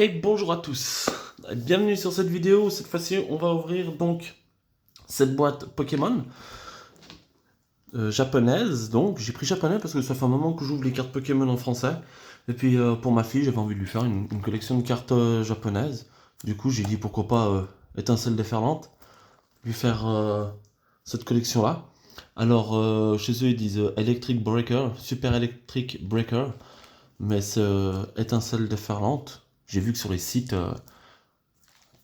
Et bonjour à tous, bienvenue sur cette vidéo. Cette fois-ci on va ouvrir donc cette boîte Pokémon japonaise. Donc j'ai pris japonais parce que ça fait un moment que j'ouvre les cartes Pokémon en français. Et puis pour ma fille j'avais envie de lui faire une collection de cartes japonaises. Du coup j'ai dit pourquoi pas étincelle déferlante, lui faire cette collection là. Alors chez eux ils disent Electric Breaker, Super Electric Breaker, mais c'est étincelle déferlante. J'ai vu que sur les sites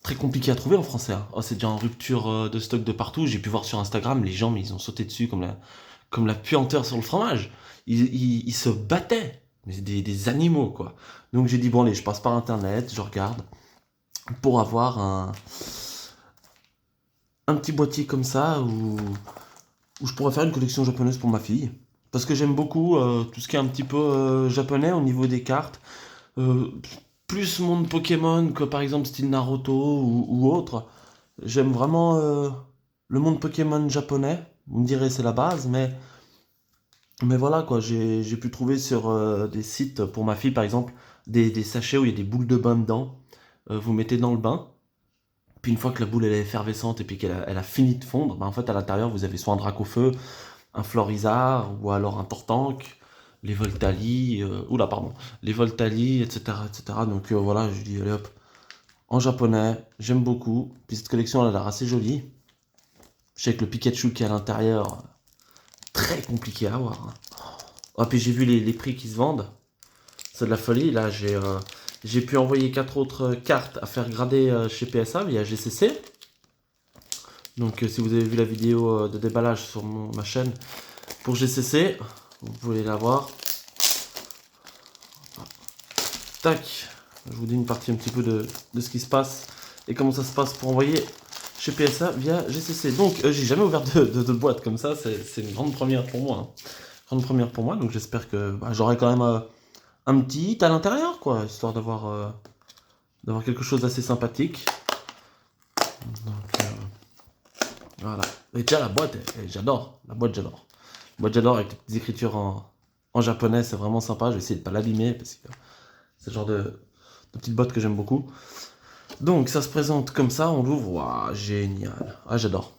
très compliqué à trouver en français, hein. Oh, c'est déjà en rupture de stock de partout. J'ai pu voir sur Instagram, les gens, mais ils ont sauté dessus comme la puanteur sur le fromage. Ils se battaient. Mais des animaux, quoi. Donc j'ai dit, bon, allez, je passe par Internet, je regarde, pour avoir un petit boîtier comme ça, où je pourrais faire une collection japonaise pour ma fille. Parce que j'aime beaucoup tout ce qui est un petit peu japonais au niveau des cartes. Euh, Plus monde Pokémon que par exemple style Naruto ou autre. J'aime vraiment le monde Pokémon japonais. Vous me direz c'est la base, mais voilà quoi, j'ai pu trouver sur des sites pour ma fille par exemple des sachets où il y a des boules de bain dedans. Vous mettez dans le bain, puis une fois que la boule elle est effervescente et puis qu'elle a fini de fondre, bah, en fait à l'intérieur vous avez soit un Dracofeu, un Florizard ou alors un Tortank, les Voltali, oula pardon, les Voltali, etc. etc. Donc voilà, je dis allez hop, en japonais, j'aime beaucoup. Puis cette collection elle a l'air assez jolie. Je sais que le Pikachu qui est à l'intérieur, très compliqué à avoir, hein. Oh, puis j'ai vu les prix qui se vendent. C'est de la folie. Là, j'ai pu envoyer 4 autres cartes à faire grader chez PSA via GCC. Donc, si vous avez vu la vidéo de déballage sur ma chaîne pour GCC, vous pouvez la voir. Tac. Je vous dis une partie un petit peu de ce qui se passe et comment ça se passe pour envoyer chez PSA via GCC. Donc, j'ai jamais ouvert de boîte comme ça. C'est une grande première pour moi, hein. Grande première pour moi. Donc, j'espère que j'aurai quand même un petit hit à l'intérieur, quoi, histoire d'avoir quelque chose d'assez sympathique. Donc, voilà. Et tiens, la boîte, j'adore. La boîte, j'adore. La boîte, j'adore avec les petites écritures en japonais, c'est vraiment sympa. Je vais essayer de pas l'abîmer parce que c'est le genre de petite boîte que j'aime beaucoup. Donc, ça se présente comme ça, on l'ouvre. Waouh, génial. Ah, j'adore.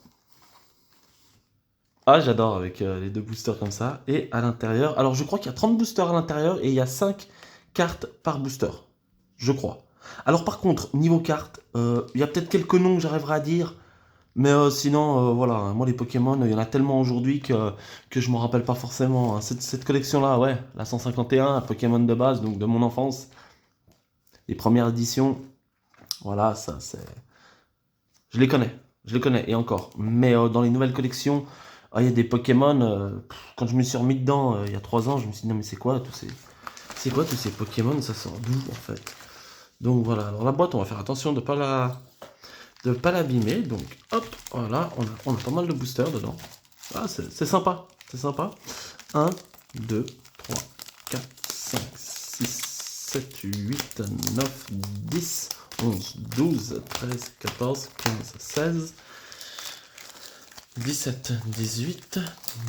Ah, j'adore avec les deux boosters comme ça. Et à l'intérieur, alors je crois qu'il y a 30 boosters à l'intérieur et il y a 5 cartes par booster. Je crois. Alors par contre, niveau cartes, il y a peut-être quelques noms que j'arriverai à dire. Mais sinon, voilà, hein, moi les Pokémon, il y en a tellement aujourd'hui que je m'en rappelle pas forcément, hein. Cette collection-là, ouais, la 151, Pokémon de base, donc de mon enfance, les premières éditions, voilà, ça c'est... Je les connais, et encore. Mais dans les nouvelles collections, ah, il y a des Pokémon, quand je me suis remis dedans il y a 3 ans, je me suis dit, non mais c'est quoi tous ces... C'est quoi tous ces Pokémon, ça sort d'où en fait? Donc voilà, alors la boîte, on va faire attention de pas l'abîmer. Donc hop, voilà, on a pas mal de boosters dedans. Ah, c'est sympa, c'est sympa. 1, 2, 3, 4, 5, 6, 7, 8, 9, 10, 11, 12, 13, 14, 15, 16, 17, 18,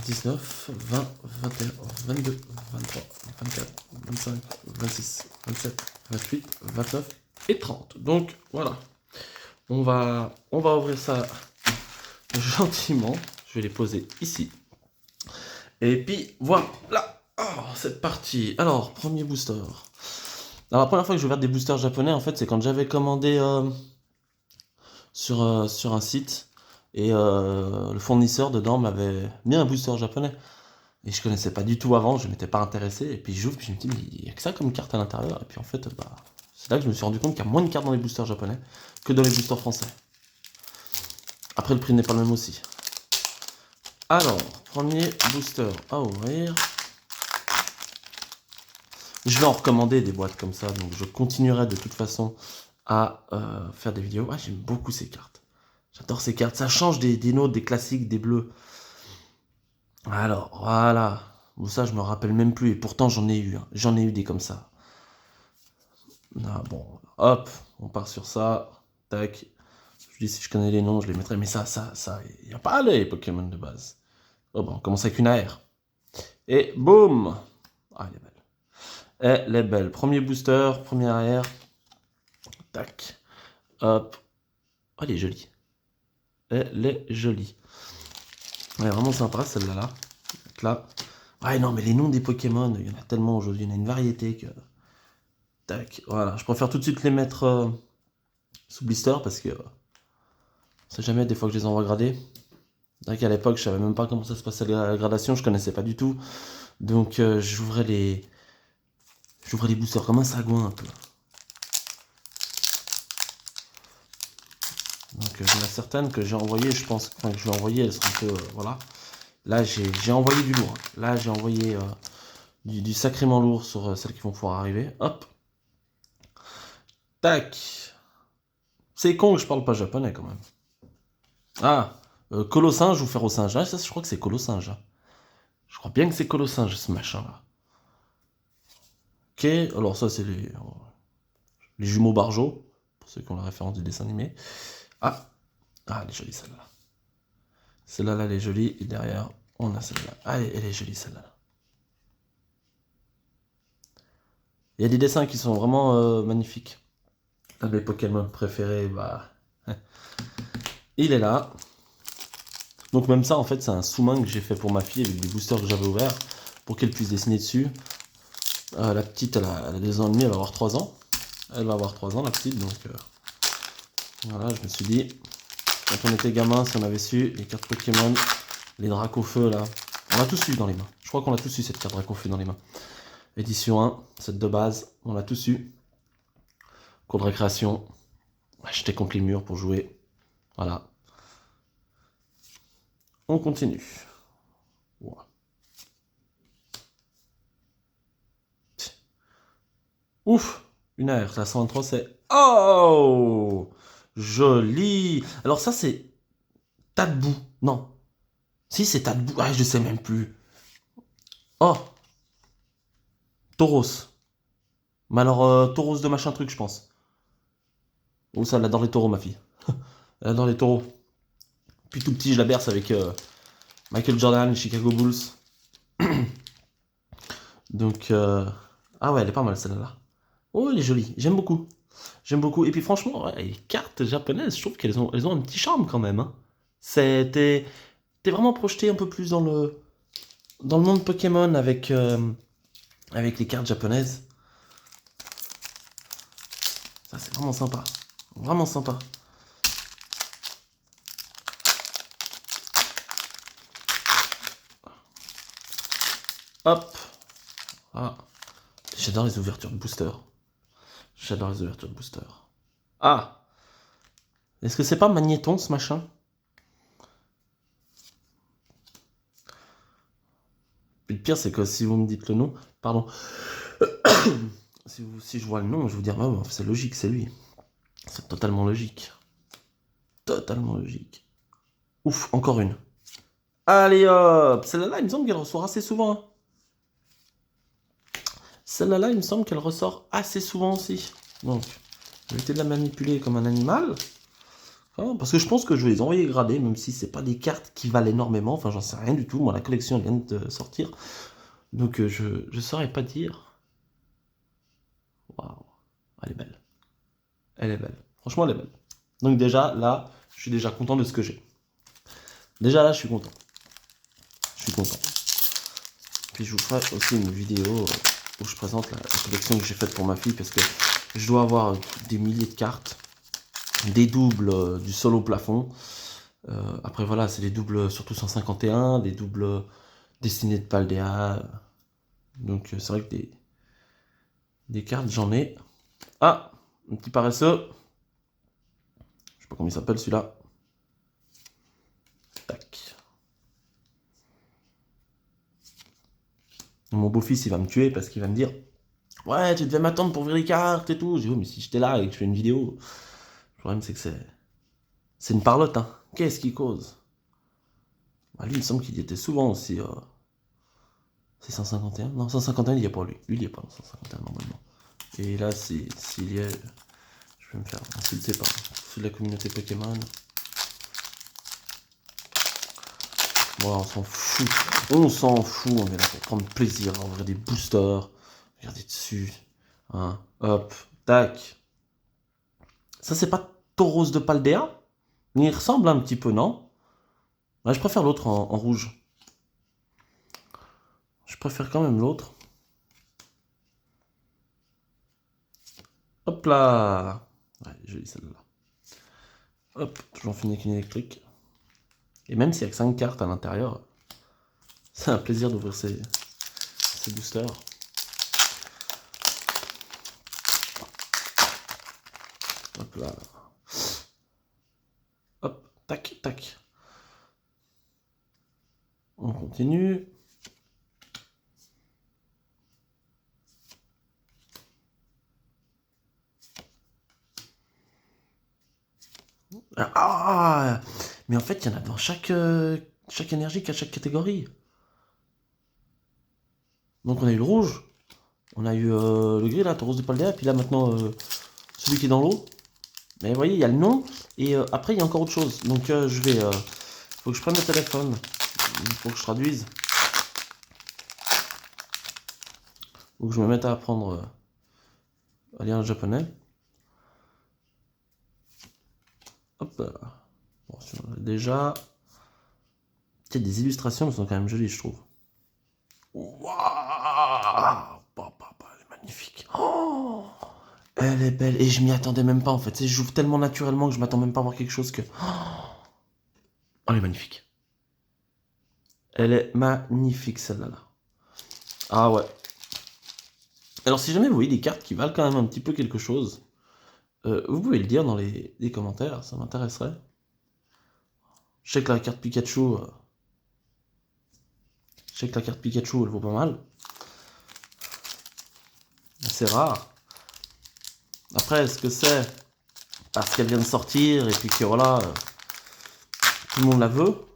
19, 20, 21, 22, 23, 24, 25, 26, 27, 28, 29 et 30. Donc voilà, on va ouvrir ça gentiment. Je vais les poser ici. Et puis voilà, oh, cette partie. Alors, premier booster. Alors, la première fois que j'ai ouvert des boosters japonais, en fait, c'est quand j'avais commandé sur un site. Et le fournisseur dedans m'avait mis un booster japonais. Et je connaissais pas du tout avant, je m'étais pas intéressé. Et puis j'ouvre, puis je me dis, mais il y a que ça comme carte à l'intérieur. Et puis en fait, c'est là que je me suis rendu compte qu'il y a moins de cartes dans les boosters japonais que dans les boosters français. Après, le prix n'est pas le même aussi. Alors, premier booster à ouvrir. Je vais en recommander des boîtes comme ça, donc je continuerai de toute façon à faire des vidéos. Ah, j'aime beaucoup ces cartes. J'adore ces cartes. Ça change des nôtres, des classiques, des bleus. Alors, voilà. Bon, ça, je me rappelle même plus. Et pourtant, j'en ai eu, hein. J'en ai eu des comme ça. Ah, bon, hop, on part sur ça. Tac. Je dis si je connais les noms, je les mettrai. Mais ça, il n'y a pas les Pokémon de base. Oh, bon, on commence avec une AR. Et boum. Ah, elle est belle. Elle est belle. Premier booster, première AR. Tac. Hop. Oh, elle est jolie. Elle est jolie. Elle est vraiment sympa, celle-là. Là. Ouais, non, mais les noms des Pokémon, il y en a tellement aujourd'hui. Il y en a une variété que... Tac. Voilà. Je préfère tout de suite les mettre sous blister parce que... on sait jamais, des fois que je les envoie grader. C'est vrai qu'à l'époque, je savais même pas comment ça se passait la gradation. Je connaissais pas du tout. Donc, j'ouvrais les boosters comme un sagouin un peu. Donc il y en a certaines que j'ai envoyées, je pense, enfin que je vais envoyer, elles sont un peu, voilà. Là j'ai envoyé du lourd. Là j'ai envoyé du sacrément lourd sur celles qui vont pouvoir arriver. Hop. Tac. C'est con que je parle pas japonais quand même. Ah, Colossinge ou Ferrosinge. Ah, ça je crois que c'est Colossinge. Je crois bien que c'est Colossinge ce machin là. Ok, alors ça c'est les jumeaux Barjo, pour ceux qui ont la référence du dessin animé. Ah, elle est jolie celle-là. Celle-là, là, elle est jolie. Et derrière, on a celle-là. Ah, elle est jolie celle-là. Il y a des dessins qui sont vraiment magnifiques. Un de mes Pokémon préférés, bah... il est là. Donc même ça, en fait, c'est un sous-main que j'ai fait pour ma fille avec des boosters que j'avais ouverts pour qu'elle puisse dessiner dessus. La petite, elle a 2 ans et demi, elle va avoir 3 ans. Elle va avoir 3 ans, la petite, donc... voilà, je me suis dit... Quand on était gamin, si on avait su les cartes Pokémon, les Dracofeu, là... On l'a tous eu dans les mains. Je crois qu'on a tous eu cette carte Dracofeu dans les mains. Édition 1, cette de base, on l'a tous eu. Cours de récréation, j'étais contre les murs pour jouer. Voilà. On continue. Wow. Ouf, une AR, la 123 c'est... Oh, joli. Alors ça c'est Tadbou. Non. Si c'est Tadbou, ah, je sais même plus. Oh, Tauros. Mais alors Tauros de machin truc je pense. Oh ça, elle adore les taureaux ma fille. Elle adore les taureaux. Depuis tout petit je la berce avec Michael Jordan, Chicago Bulls. Donc ah ouais, elle est pas mal celle-là. Oh, elle est jolie, j'aime beaucoup. J'aime beaucoup. Et puis franchement, ouais, les cartes japonaises, je trouve qu'elles ont un petit charme quand même. Hein. T'es vraiment projeté un peu plus dans le monde Pokémon avec les cartes japonaises. Ça, c'est vraiment sympa. Vraiment sympa. Hop. Ah. J'adore les ouvertures de booster. J'adore les ouvertures de booster. Ah. Est-ce que c'est pas Magnéton ce machin? Puis le pire, c'est que si vous me dites le nom, pardon, si je vois le nom, je vais vous dire, oh, c'est logique, c'est lui. C'est totalement logique. Totalement logique. Ouf, encore une. Allez hop, celle-là, il me semble qu'elle ressort assez souvent. Hein. Celle-là, il me semble qu'elle ressort assez souvent aussi. Donc, je vais éviter de la manipuler comme un animal. Parce que je pense que je vais les envoyer gradés, même si c'est pas des cartes qui valent énormément. Enfin, j'en sais rien du tout. Moi, la collection vient de sortir. Donc, je saurais pas dire. Waouh, elle est belle. Elle est belle. Franchement, elle est belle. Donc déjà, là, je suis déjà content de ce que j'ai. Déjà, là, je suis content. Je suis content. Puis je vous ferai aussi une vidéo où je présente la collection que j'ai faite pour ma fille, parce que je dois avoir des milliers de cartes, des doubles du sol au plafond. Après, voilà, c'est des doubles surtout 151, des doubles destinés de Paldea. Donc, c'est vrai que des cartes, j'en ai. Ah, un petit paresseux. Je sais pas comment il s'appelle celui-là. Tac. Mon beau-fils, il va me tuer parce qu'il va me dire, ouais, tu devais m'attendre pour ouvrir les cartes et tout. J'ai dit, oh, mais si j'étais là et que je fais une vidéo, le problème c'est que c'est une parlotte, hein. Qu'est-ce qu'il cause? Bah, lui, il me semble qu'il y était souvent aussi. C'est 151? Non, 151, il n'y a pas lui. Lui, il n'y a pas dans 151 normalement. Et là, s'il y est, je vais me faire insulter par ceux de la communauté Pokémon. Bon, on s'en fout. On s'en fout. On est là pour prendre plaisir à ouvrir des boosters. Regardez dessus. Hein. Hop. Tac. Ça, c'est pas Tauros de Paldea? Il ressemble un petit peu, non? Ouais, je préfère l'autre en rouge. Je préfère quand même l'autre. Hop là! Ouais, jolie celle-là. Hop, toujours fini avec une électrique. Et même s'il n'y a que 5 cartes à l'intérieur, c'est un plaisir d'ouvrir ces boosters. Hop là. Hop, tac, tac. On continue. Ah! Mais en fait, il y en a dans chaque énergie qu'à chaque catégorie. Donc on a eu le rouge, on a eu le gris là, Tauros de Paldea, et puis là maintenant celui qui est dans l'eau. Mais vous voyez, il y a le nom, et après il y a encore autre chose. Donc je vais... faut que je prenne le téléphone, il faut que je traduise. Faut que je me mette à apprendre à lire le japonais. Hop là. Bon, déjà... Il y a des illustrations qui sont quand même jolies, je trouve. Waouh! Elle est magnifique. Oh, elle est belle. Et je m'y attendais même pas en fait. Je joue tellement naturellement que je m'attends même pas à voir quelque chose que... Oh, elle est magnifique. Elle est magnifique celle-là. Ah ouais. Alors si jamais vous voyez des cartes qui valent quand même un petit peu quelque chose, vous pouvez le dire dans les commentaires, ça m'intéresserait. Je sais que la carte Pikachu... elle vaut pas mal. C'est rare. Après, est-ce que c'est parce qu'elle vient de sortir et puis que voilà, tout le monde la veut,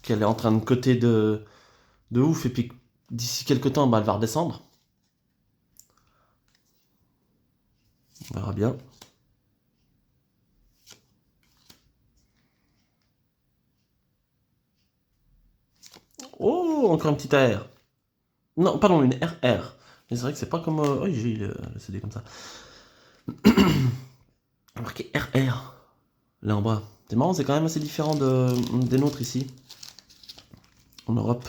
qu'elle est en train de coter de ouf et puis d'ici quelques temps, bah, elle va redescendre. On verra bien. Oh, encore un petit AR. Non, pardon, une RR. Mais c'est vrai que c'est pas comme... Oh, j'ai le CD comme ça. Marqué RR. Là en bas. C'est marrant, c'est quand même assez différent des nôtres ici. En Europe.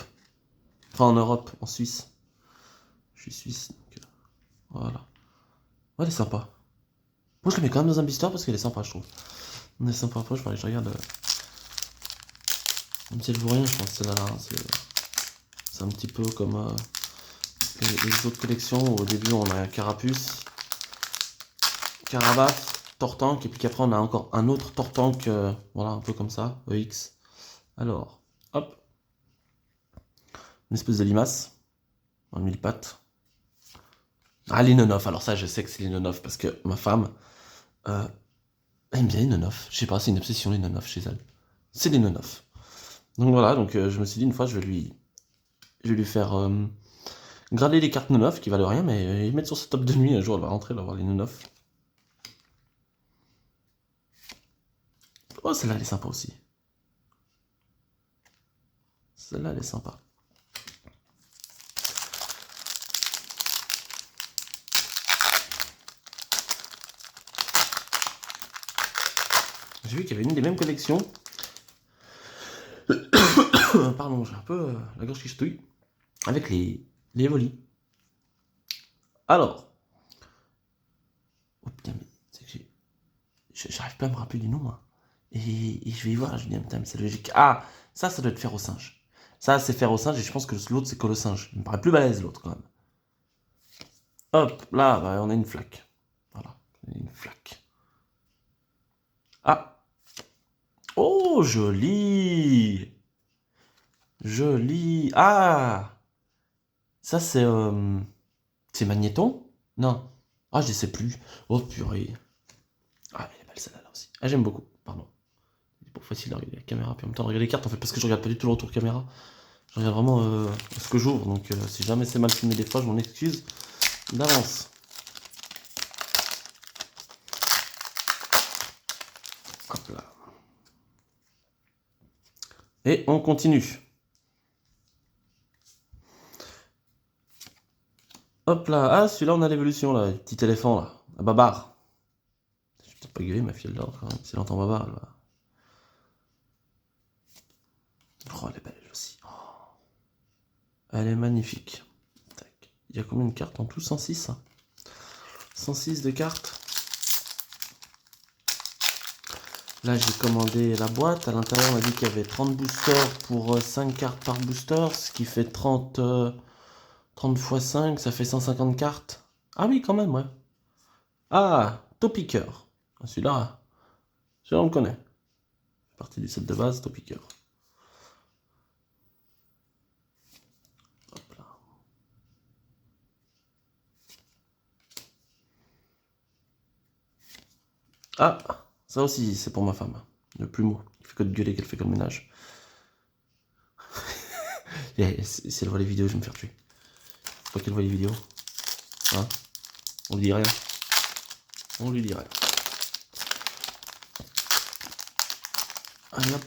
Enfin, en Europe, en Suisse. Je suis suisse, donc... voilà. Ouais, elle est sympa. Moi, je la mets quand même dans un blister parce qu'elle est sympa, je trouve. Elle est sympa. Après, je regarde... même si elle vaut rien, je pense que celle-là, c'est un petit peu comme les autres collections où au début on a Carapuce, Carabasse, Tortank, et puis qu'après on a encore un autre Tortank, voilà, un peu comme ça, EX. Alors, hop, une espèce de limace, en 1000 pattes. Ah, les non-off, alors ça je sais que c'est les non-off parce que ma femme, elle aime bien les non-off. Je sais pas, c'est une obsession les non-off chez elle. C'est les non-off. Donc voilà, donc je me suis dit une fois je vais lui faire grader les cartes non-off qui valent rien, mais les mettre sur ce top de nuit, un jour elle va rentrer, elle va voir les non-off. Oh, celle-là elle est sympa aussi. Celle-là elle est sympa. J'ai vu qu'il y avait une des mêmes collections. Pardon, j'ai un peu la gorge qui chatouille. Avec les Evoli. Alors. Oh putain, mais c'est que j'arrive pas à me rappeler du nom, hein. Et je vais y voir, je me dis, putain, mais c'est logique. Ah, ça doit être fer au singe. Ça, c'est fer au singe, et je pense que l'autre, c'est colle au singe. Il me paraît plus balèze, l'autre, quand même. Hop, là, bah, on a une flaque. Voilà, on a une flaque. Ah. Oh, joli. Joli. Ah. Ça, c'est Magnéton? Non. Ah, je sais plus. Oh, purée. Ah, elle est belle celle-là aussi. Ah, j'aime beaucoup. Pardon. C'est pas facile de regarder la caméra, puis en même temps de regarder les cartes, en fait, parce que je regarde pas du tout le retour caméra. Je regarde vraiment ce que j'ouvre, donc si jamais c'est mal filmé des fois, je m'en excuse d'avance. Hop là. Et on continue. Hop là. Ah, celui-là, on a l'évolution, là. Le petit éléphant, là. La babar. C'est pas gueuler, ma fille, elle dort quand même. Si elle entend baba, elle va. Oh, elle est belle aussi. Oh. Elle est magnifique. Tac. Il y a combien de cartes en tout? 106 hein. 106 de cartes. Là, j'ai commandé la boîte. À l'intérieur, on m'a dit qu'il y avait 30 boosters pour 5 cartes par booster, ce qui fait 30 x 5, ça fait 150 cartes. Ah oui, quand même, ouais. Ah, Topiqueur. Celui-là, on le connaît. Partie du set de base, Topiqueur. Hop là. Ah, ça aussi, c'est pour ma femme. Le plumeau. Il fait que de gueuler qu'elle fait que le ménage. Si elle voit les vidéos, je vais me faire tuer. Faut pas qu'elle voit les vidéos. Hein? On lui dit rien. On lui dit rien. Allez hop.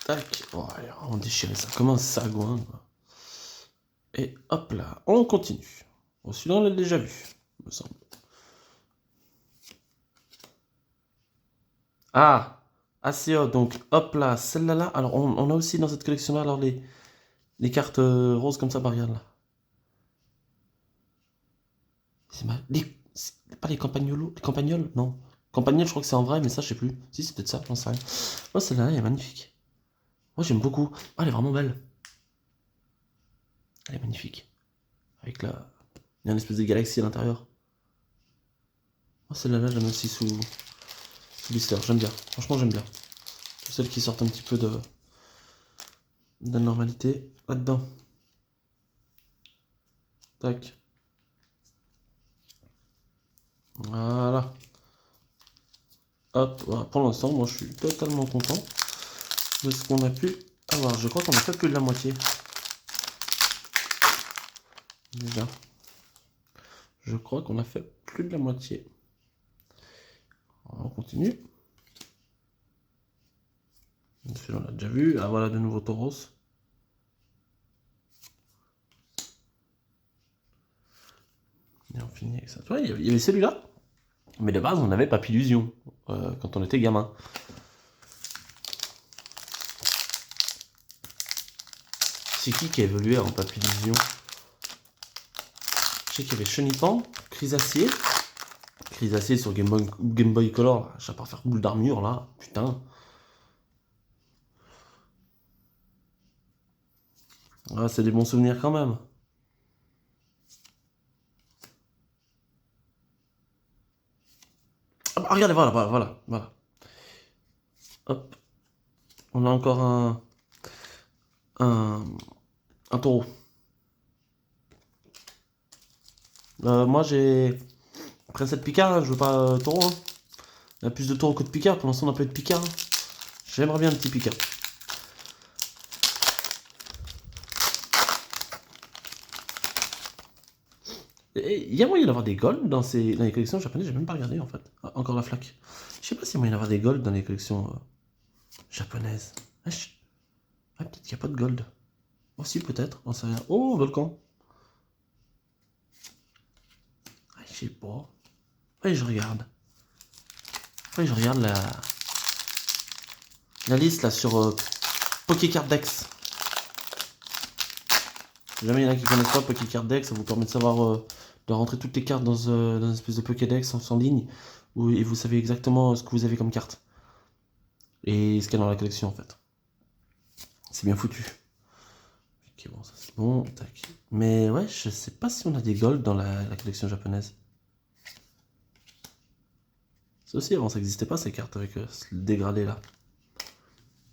Tac. Oh, allez, on déchire ça comme un sagouin. Et hop là. On continue. Bon, celui-là, on l'a déjà vu, me semble. Ah! ACO, donc hop là, celle-là là. Alors on a aussi dans cette collection là alors les cartes roses comme ça, bah regarde là. C'est pas les campagnolos, les campagnols, non. Campagnol, je crois que c'est en vrai, mais ça je sais plus. Si c'est peut-être ça, j'en sais rien. Moi celle-là, elle est magnifique. Moi j'aime beaucoup. Ah, elle est vraiment belle. Elle est magnifique. Avec la. Il y a une espèce de galaxie à l'intérieur. Moi celle-là là, j'aime aussi sous blister, j'aime bien. Franchement j'aime bien. Toutes celles qui sortent un petit peu de la normalité là-dedans. Tac. Voilà. Hop, voilà. Pour l'instant, moi je suis totalement content de ce qu'on a pu avoir. Je crois qu'on a fait plus de la moitié. Déjà. Je crois qu'on a fait plus de la moitié. On continue. Celui-là, on l'a déjà vu. Ah voilà, de nouveau Tauros. Et on finit avec ça. Tu vois, il y avait celui-là. Mais de base, on avait Papillusion quand on était gamin. C'est qui a évolué en Papillusion? Je sais qu'il y avait Chenipan, Chrysacier. Chrysacier sur Game Boy Color. Là. Je sais pas faire boule d'armure là. Putain. Ah, c'est des bons souvenirs quand même. Ah, bah, regardez, voilà. Hop. On a encore un, un taureau. Moi j'ai Princesse Picard, hein, je veux pas taureau. Hein. Il y a plus de taureau que de Picard, pour l'instant on n'a pas eu de Picard. Hein. J'aimerais bien un petit Picard. Il y a moyen d'avoir des golds dans les collections japonaises, j'ai même pas regardé en fait. Ah, encore la flaque. Je sais pas s'il y a moyen d'avoir des golds dans les collections japonaises. Ah, peut-être qu'il n'y a pas de gold. Oh si, peut-être, on sait rien. Oh, volcan. Ah, je sais pas. Ouais, je regarde. Ouais, je regarde la liste là sur Pokécard Dex. Si jamais il y en a qui connaissent pas Pokécard Dex, ça vous permet de savoir, de rentrer toutes les cartes dans une espèce de Pokédex en ligne, et vous savez exactement ce que vous avez comme carte. Et ce qu'il y a dans la collection en fait. C'est bien foutu. Ok, bon, ça c'est bon. Tac. Mais ouais, je sais pas si on a des golds dans la collection japonaise. Ça aussi, avant ça n'existait pas ces cartes avec le dégradé là.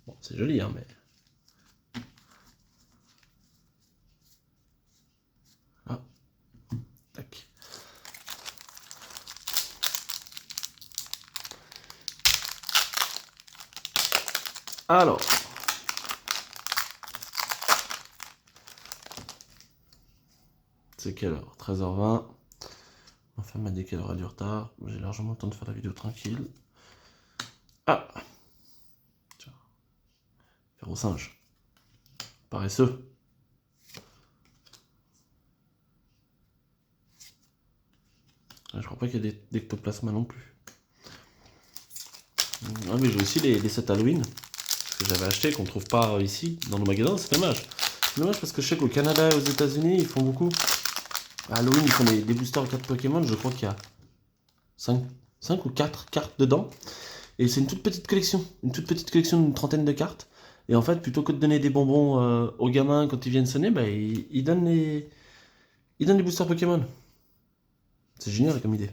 Bon, c'est joli, hein, mais. Ah, tac. Alors. C'est quelle heure? 13h20. Ma femme m'a dit qu'elle aura du retard. J'ai largement le temps de faire la vidéo tranquille. Ah! Tiens. Faire au singe. Paresseux. Je crois pas qu'il y ait d'ectoplasma non plus. Ah, mais j'ai aussi les sets Halloween que j'avais acheté qu'on trouve pas ici dans nos magasins, c'est dommage. C'est dommage parce que je sais qu'au Canada et aux États-Unis ils font beaucoup. À Halloween ils font des boosters cartes Pokémon, je crois qu'il y a 5 ou 4 cartes dedans. Et c'est une toute petite collection d'une trentaine de cartes. Et en fait, plutôt que de donner des bonbons aux gamins quand ils viennent sonner, bah, ils donnent ils donnent les boosters Pokémon. C'est génial comme idée.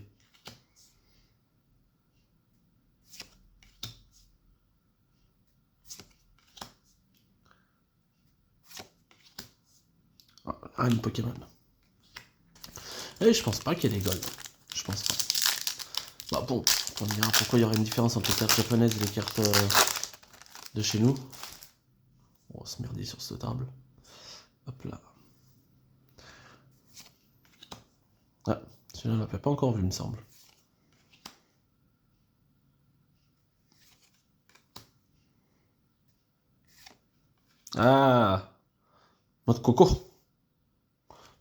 Ah, une Pokémon. Et je pense pas qu'il y ait des gold. Je pense pas. Bah bon, on me dira pourquoi il y aurait une différence entre les cartes japonaises et les cartes de chez nous. On va se merder sur cette table. Hop là. Ah, celui-là on l'avait pas encore vu, il me semble. Ah, noix de coco.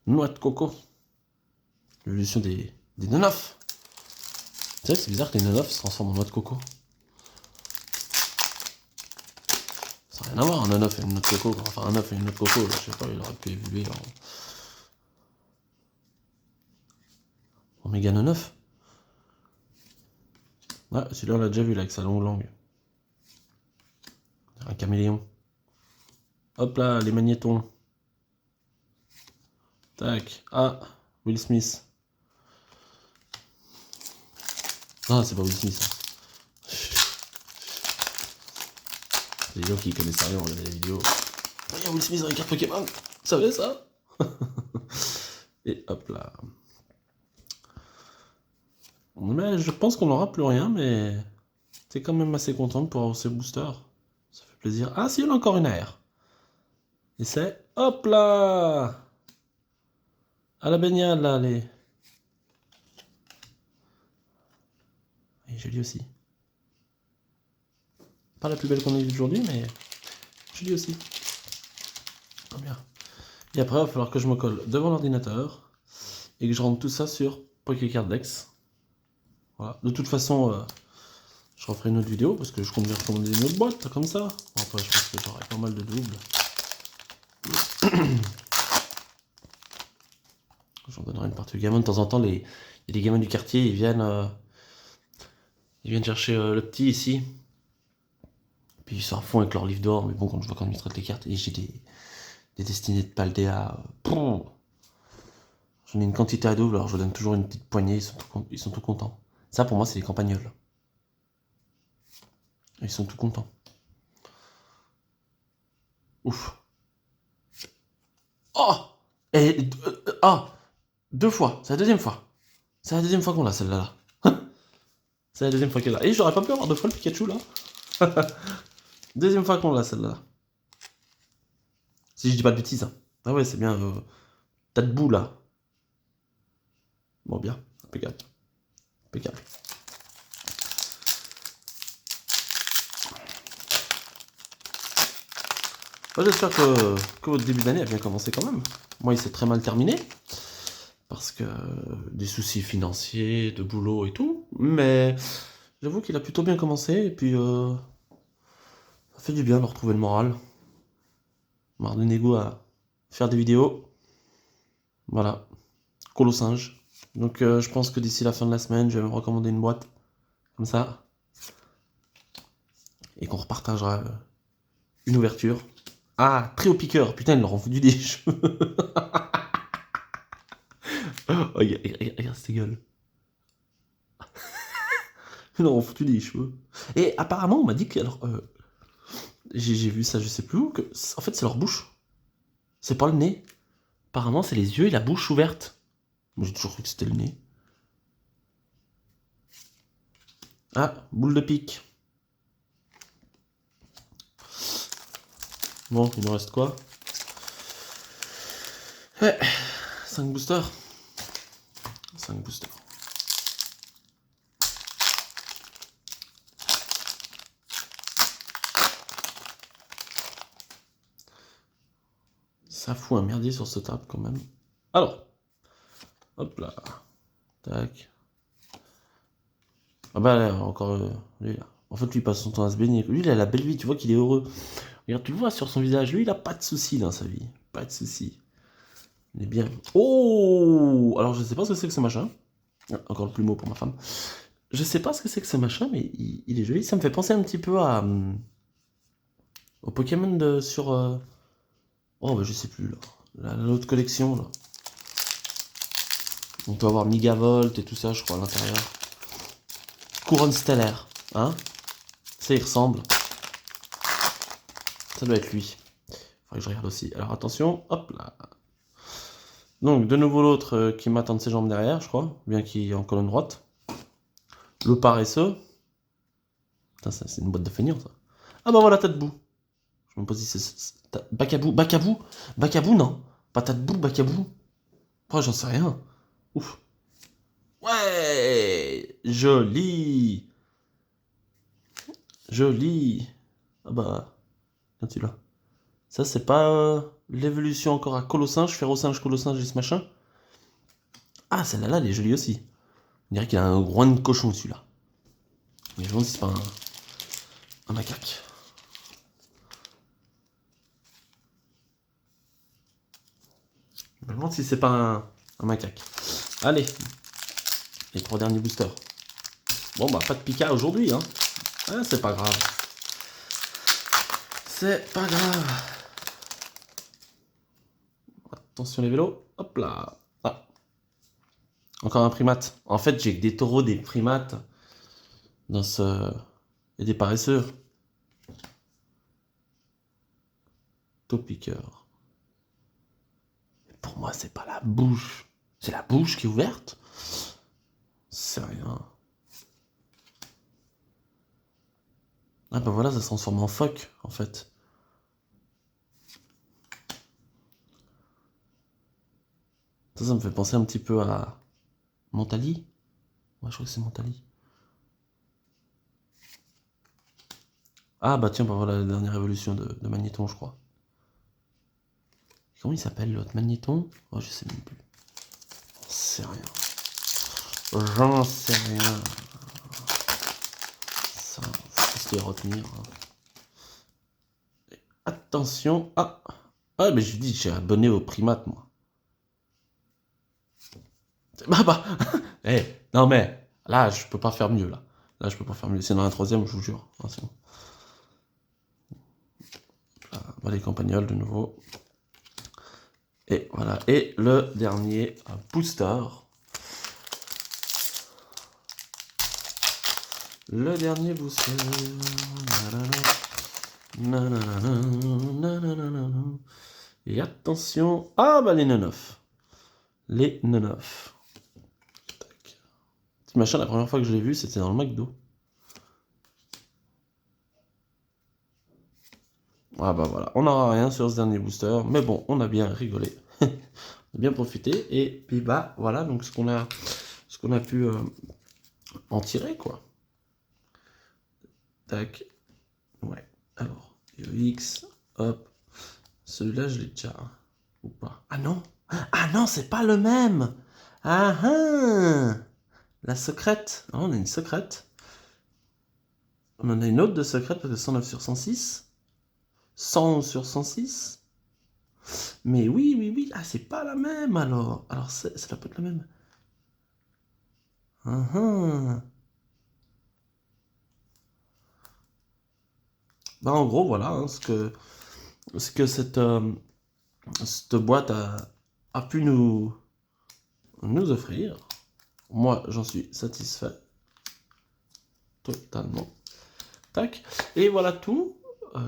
Noix de coco. L'évolution des Nonof. C'est vrai que c'est bizarre que les Nonof se transforment en noix de coco. Ça n'a rien à voir, un Nonof et une noix de coco. Enfin, un œuf et une noix de coco, je sais pas, il aurait pu évoluer en méga Nonof. Ah, celui-là on l'a déjà vu là avec sa longue langue. Un caméléon. Hop là, les magnétons. Tac. Ah, Will Smith. Ah, c'est pas Will Smith. C'est les gens qui connaissent rien, on regarde les vidéos. Il y a Will Smith dans les cartes Pokémon. Vous savez ça? Et hop là. Mais je pense qu'on n'aura plus rien, mais t'es quand même assez content pour avoir ces boosters. Ça fait plaisir. Ah si, on a encore une AR. Et c'est... Hop là! À la baignade là, allez. Et jolie aussi. Pas la plus belle qu'on ait vue aujourd'hui, mais jolie aussi. Oh bien. Et après, il va falloir que je me colle devant l'ordinateur et que je rentre tout ça sur Pokécard Dex. Voilà. De toute façon, je referai une autre vidéo parce que je compte bien recommander une autre boîte comme ça. Bon, après, je pense que j'aurai pas mal de doubles. J'en donnerai une partie aux gamins. De temps en temps, il y a des gamins du quartier, ils viennent chercher le petit ici. Puis ils sont à fond avec leur livre d'or. Mais bon, quand je vois quand ils traitent les cartes, et j'ai des destinées de Paldea. J'en ai une quantité à double, alors je donne toujours une petite poignée, ils sont tout contents. Ça pour moi c'est les campagnols. Ils sont tout contents. Ouf. Oh et, ah 2 fois, c'est la deuxième fois. C'est la deuxième fois qu'on l'a celle-là. C'est la deuxième fois qu'elle l'a. Et j'aurais pas pu avoir 2 fois le Pikachu là. Deuxième fois qu'on l'a celle-là. Si je dis pas de bêtises. Hein. Ah ouais c'est bien. T'as de boue là. Bon bien, impeccable. Impeccable. J'espère que votre début d'année a bien commencé quand même. Moi, il s'est très mal terminé. Parce que des soucis financiers, de boulot et tout. Mais j'avoue qu'il a plutôt bien commencé. Et puis, ça fait du bien de retrouver le moral. Marre de négo à faire des vidéos. Voilà. Colo singe. Donc, je pense que d'ici la fin de la semaine, je vais me recommander une boîte. Comme ça. Et qu'on repartagera une ouverture. Ah, Trio Piqueur. Putain, ils leur ont foutu des cheveux. Oh, regarde cette gueule. Ils leur ont foutu des cheveux. Et apparemment, on m'a dit que. Alors, j'ai vu ça, je sais plus où, que. En fait, c'est leur bouche. C'est pas le nez. Apparemment, c'est les yeux et la bouche ouverte. Moi, j'ai toujours cru que c'était le nez. Ah, boule de pique. Bon, il nous reste quoi? Ouais, 5 boosters. 5 boosters. Ça fout un merdier sur cette table quand même. Alors, hop là. Tac. Ah bah là, encore lui là. En fait, lui, il passe son temps à se baigner. Lui, il a la belle vie, tu vois qu'il est heureux. Regarde, tu le vois sur son visage. Lui, il a pas de soucis dans sa vie. Pas de soucis. Il est bien. Oh! Alors, je sais pas ce que c'est que ce machin. Ah, encore le plumeau pour ma femme. Je sais pas ce que c'est que ce machin, mais il est joli. Ça me fait penser un petit peu à... au Pokémon de, sur... oh, bah, je sais plus, là. L'autre collection, là. On peut avoir Migavolt et tout ça, je crois, à l'intérieur. Couronne stellaire, hein? Ça, il ressemble. Ça doit être lui. Faudrait que je regarde aussi. Alors, attention, hop là. Donc, de nouveau l'autre qui m'attend de ses jambes derrière, je crois. Bien qu'il est en colonne droite. Le paresseux. Putain, c'est une boîte de feignant, ça. Ah bah voilà, tête boue. Je me pose si c'est... Bacabou, Bacabou, Bacabou, non. Pas tête boue, Bacabou. Oh, j'en sais rien. Ouf. Ouais, joli. Joli. Ah bah, quand tu l'as. Ça, c'est pas l'évolution encore à Colossinge, Férocinge, Colossinge et ce machin. Ah, celle-là, elle est jolie aussi. On dirait qu'il a un groin de cochon, celui-là. Mais je me demande si c'est pas un macaque. Je me demande si c'est pas un macaque. Allez. Les 3 derniers boosters. Bon, bah, pas de Pika aujourd'hui, hein. Ah, c'est pas grave. C'est pas grave. Attention les vélos. Hop là. Ah. Encore un primate. En fait, j'ai que des taureaux, des primates. Dans ce... Et des paresseux. Taupiqueur. Pour moi, c'est pas la bouche. C'est la bouche qui est ouverte. C'est rien. Ah bah voilà, ça se transforme en phoque, en fait. Ça me fait penser un petit peu à... Montali. Ouais, je crois que c'est Montali. Ah bah tiens, bah voilà la dernière évolution de Magnéton, je crois. Comment il s'appelle l'autre Magnéton? Oh, je sais même plus. J'en sais rien. J'en sais rien. Ça, faut se les retenir. Et attention. Ah! Ah, mais je dis, j'ai abonné au primate, moi. Bah. Eh, non mais, là, je peux pas faire mieux, là. Là, je peux pas faire mieux. C'est dans la 3ème, je vous jure. Ah, c'est bon. Là, les campagnols, de nouveau. Et voilà. Et le dernier booster. Le dernier booster. Et attention. Ah bah les 9. Les 9. Ce machin, la première fois que je l'ai vu, c'était dans le McDo. Ah bah voilà, on n'aura rien sur ce dernier booster, mais bon, on a bien rigolé. On a bien profité, et puis bah voilà, donc ce qu'on a pu en tirer, quoi. Tac. Ouais. Alors, EX, hop. Celui-là, je l'ai déjà. Ou pas? Ah non! Ah non, c'est pas le même! Ah ah! La secrète. Ah, on a une secrète. On en a une autre de secrète parce que 109 sur 106. 111 sur 106. Mais oui. Ah, c'est pas la même alors. Alors, ça doit pas être la même. Ah ah. Bah, en gros, voilà hein, ce que cette boîte a pu nous offrir. Moi, j'en suis satisfait. Totalement. Tac. Et voilà tout. Tu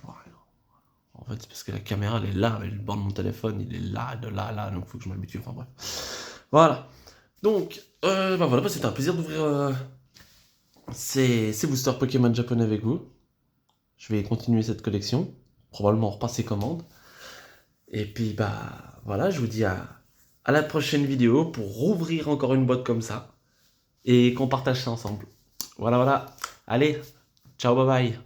vois rien. En fait, c'est parce que la caméra, elle est là, mais le bord de mon téléphone, il est là, de là, là, donc il faut que je m'habitue. Enfin bref. Voilà. Donc, bah voilà, c'était un plaisir d'ouvrir ces boosters Pokémon japonais avec vous. Je vais continuer cette collection. Probablement repasser commande. Et puis, bah voilà, je vous dis à la prochaine vidéo pour rouvrir encore une boîte comme ça. Et qu'on partage ça ensemble. Voilà. Allez, ciao, bye bye.